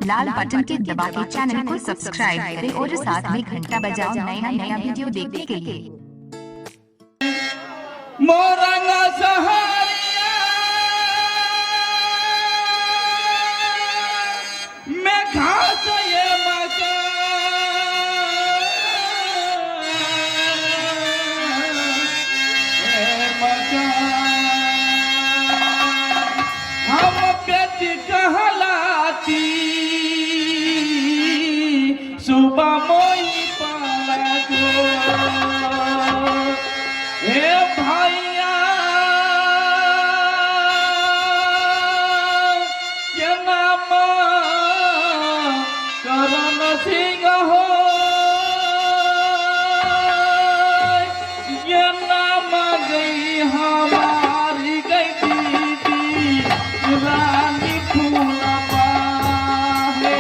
लाल button के दबा के चैनल को सब्सक्राइब करें और साथ में घंटा बजाओ नया नया वीडियो देखने के लिए। मोरंगा सहारिया मैं घास ये हम बेटी कहलाती सुबह मोई पाला गो हे भैया के नाम करण सिंह हो ये नाम गई हमारी गई दीदी रानी फूलबा है।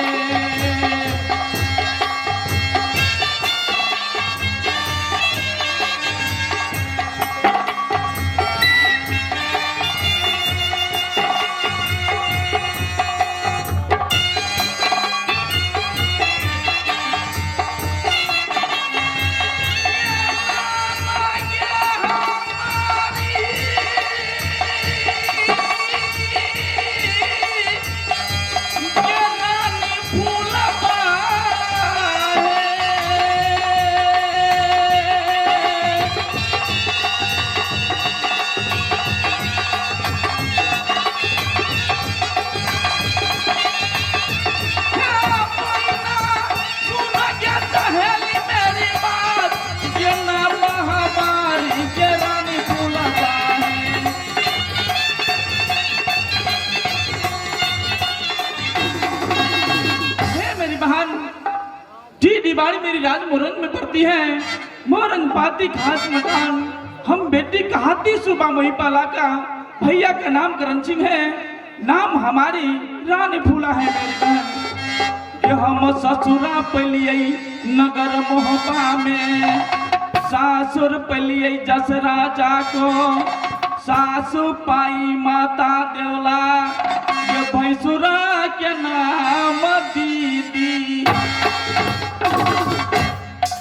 बाड़ी मेरी राज मोरंग में पड़ती है, मोरंग पाती खास मकान। हम बेटी कहाती सुबह वही पाला का, भैया का नाम करण सिंह है, नाम हमारी रानी फूला है मेरी बहन। ये हम ससुरा पलिए नगर मोहबा में, सासुर पलिए जस राजा को, सासु पाई माता देवला, ये भैंसुरा के नाम दीदी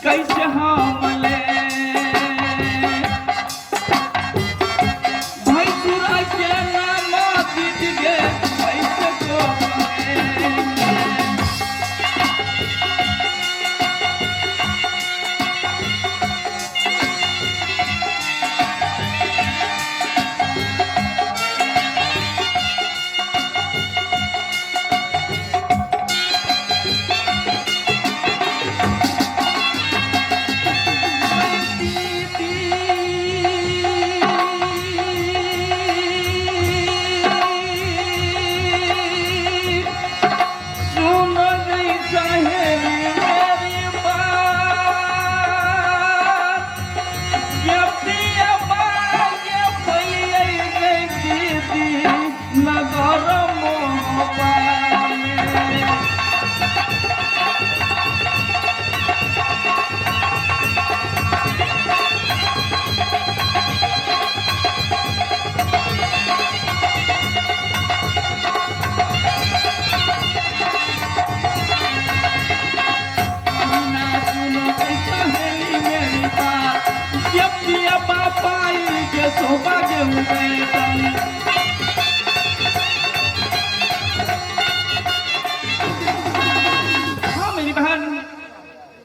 कैसे हम ले भैंसुरा के नाम दीदी गे कैसे को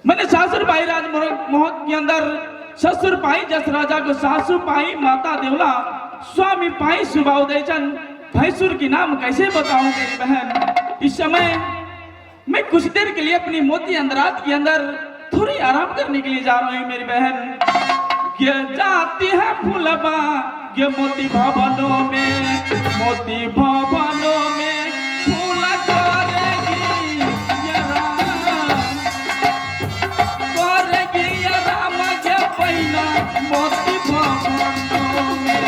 मैंने सासुर पाई राज मोहन के अंदर, ससुर पाई जस राजा को, सासु पाई माता देवला, स्वामी पाई सुबह उदयचंद। भैंसुर की नाम कैसे बताऊं मेरी बहन। इस समय मैं कुछ देर के लिए अपनी मोती अंदरात के अंदर थोड़ी आराम करने के लिए जा रही हूँ मेरी बहन। ये जाती है फूलबा ये मोती भवनों में, मोती भवनों में फूल करेगी ये राम के पहिना मोती भवनों में।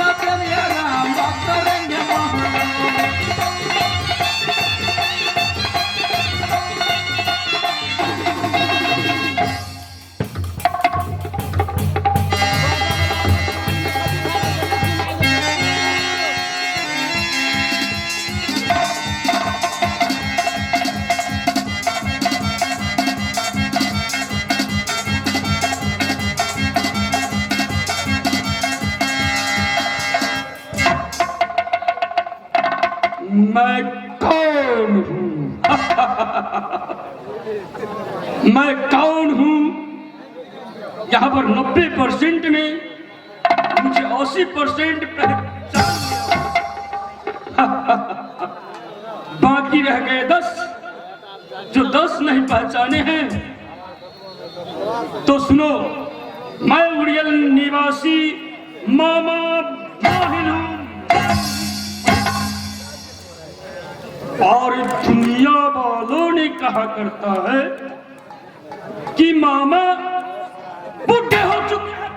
सत्यम ये राम बात करेंगे मैं कौन हूं? मैं कौन हूं? यहां पर 90% में मुझे 80% पहचान गया। बाकी रह गए 10, जो 10 नहीं पहचाने हैं। तो सुनो, मैं उड़ियल निवासी मामा माहिल हूं और दुनिया वालों ने कहा करता है कि मामा बुढ़े हो चुके हैं।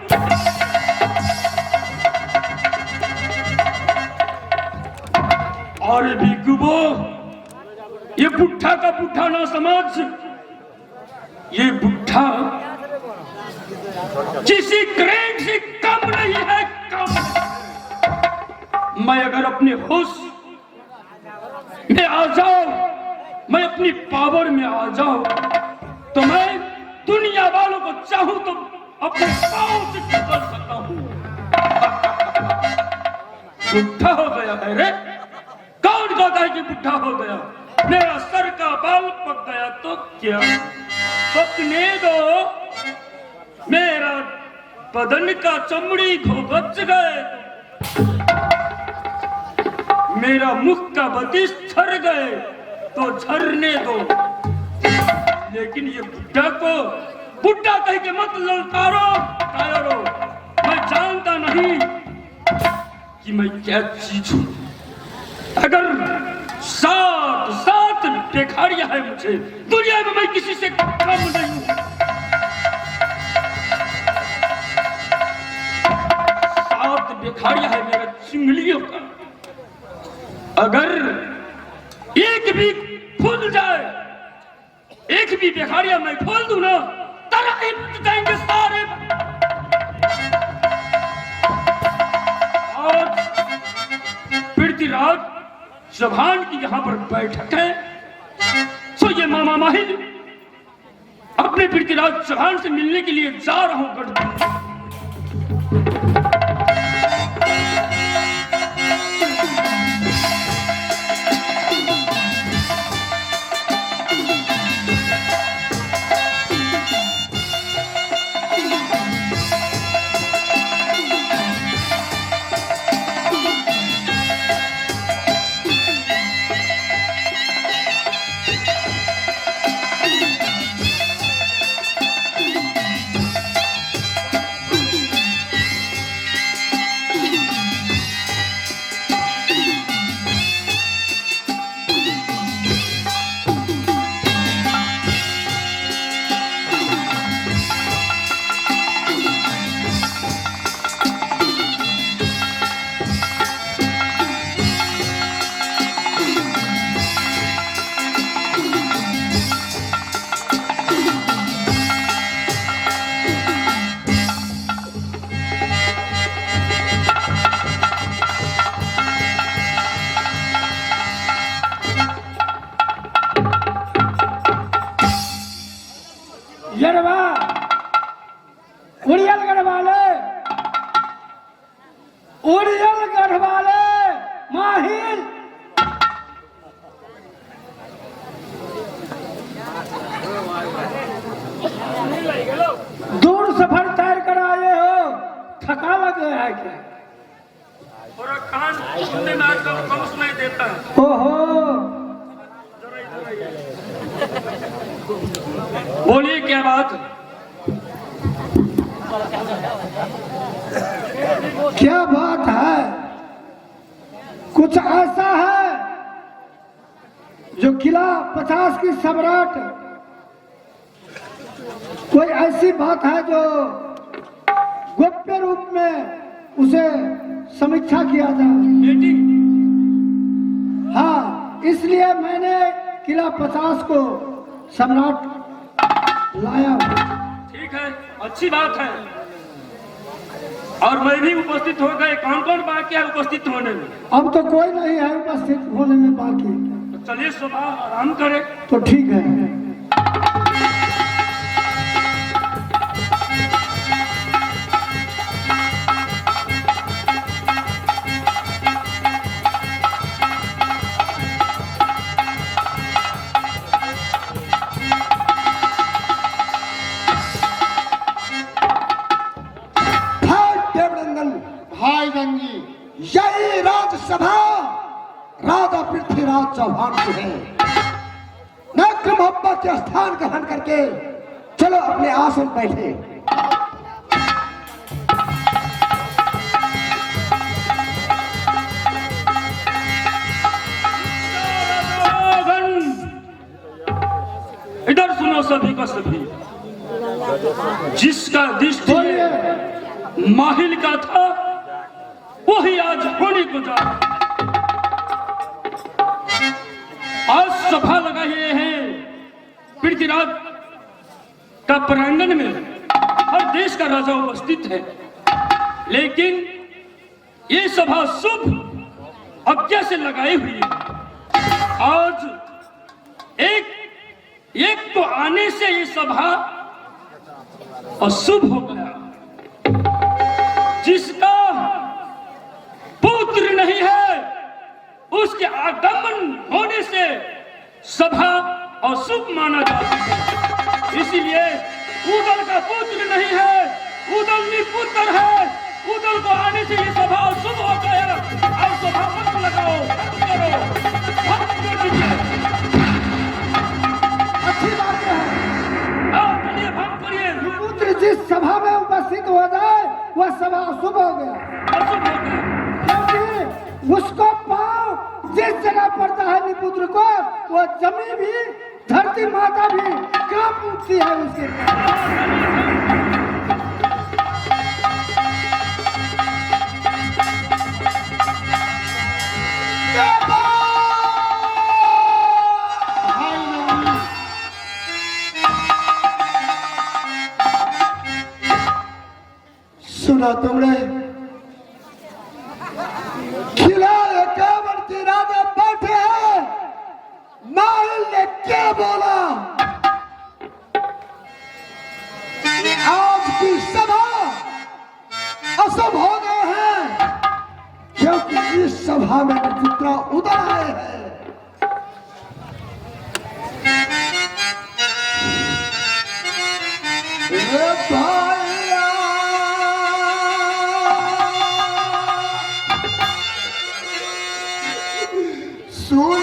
और भिगुबो, ये बुढ़ा का बुढ़ा ना समझ, ये बुढ़ा किसी ग्रेड से कम नहीं है, कम। मैं अगर अपने होश में आ जाऊं, मैं अपनी पावर में आ जाऊं, तो मैं दुनिया वालों को चाहूं तो अपने पांव से निकल सकता हूं। बुढ़ा हो गया है रे? कौन कहता है कि बुढ़ा हो गया? मेरा सर का बाल पक गया तो क्या, पकने दो। मेरा बदन का चमड़ी घोघच गए, मेरा मुख का बतिश झड़ गए तो झरने दो। लेकिन ये बुढ़ा को बुढ़ा कह के मत ललकारो कायरो। मैं जानता नहीं कि मैं क्या चीज हूं। अगर 7 भिखारियां है मुझे दुनिया में, मैं किसी से कम नहीं हूं। 7 भिखारियां है मेरा चिंगलियों का। अगर एक भी खुल जाए, एक भी भिखारिया मैं खोल दूं ना, तराई बच जाएंगे सारे। आज पृथ्वीराज चौहान की यहां पर बैठक है, सो ये मामा माहिल अपने पृथ्वीराज चौहान से मिलने के लिए जा रहा हूं गढ़। यरवा उड़ियल गढ़ वाले माहिल, दूर सफर तैर कर आए हो, थका लग गया है क्या? और कान सुनने में आजकल कम सुनाई देता है। ओहो, बोलिए क्या बात? क्या बात है? कुछ ऐसा है जो किला 50 की सम्राट, कोई ऐसी बात है जो गोप्य रूप में उसे समीक्षा किया जाए। मीटिंग। हाँ, इसलिए मैंने किला 50 को सम्राट लाया। ठीक है, अच्छी बात है। और मैं भी उपस्थित हो गए। कौन कौन बाकी है उपस्थित होने में? अब तो कोई नहीं है उपस्थित होने में बाकी। तो चलिए सुबह आराम करें। तो ठीक है। भाई रंगी, यही राज्यसभा राजा पृथ्वीराज चौहान की है। नक्र मोहब्बत के स्थान ग्रहण करके चलो अपने आसन बैठे। इधर सुनो सभी का सभी। जिसका दृष्टि माहिल का था वही आज होने को जा रहा। आज सभा लगाए हैं पृथ्वीराज का प्रांगण में। हर देश का राजा उपस्थित है, लेकिन ये सभा शुभ आज्ञा से लगाई हुई है। आज एक तो आने से ये सभा अशुभ हो गया। जिसका पुत्र नहीं है उसके आगमन होने से सभा अशुभ माना जाता है। इसीलिए उदल का पुत्र नहीं है, उदल निपुत्र है। उदल को आने से ये सभा अशुभ हो गया। और सभा मत लगाओ, करो, भक्त कर दीजिए। अच्छी बात है। चलिए भक्त करिए। पुत्र जिस सभा में उपस्थित हो जाए वह सभा शुभ हो गया। अशुभ हो गया क्योंकि उसको पाँव जिस जगह पड़ता है निपुत्र को, वो जमीन भी, धरती माता भी कांप उठती है उसके। सुना तुमने? खिला एकावन के राजा बैठे हैं। माहिल ने क्या बोला? आज की सभा अशुभ हो गए हैं क्योंकि इस सभा में जितना उदर आए हैं। सुन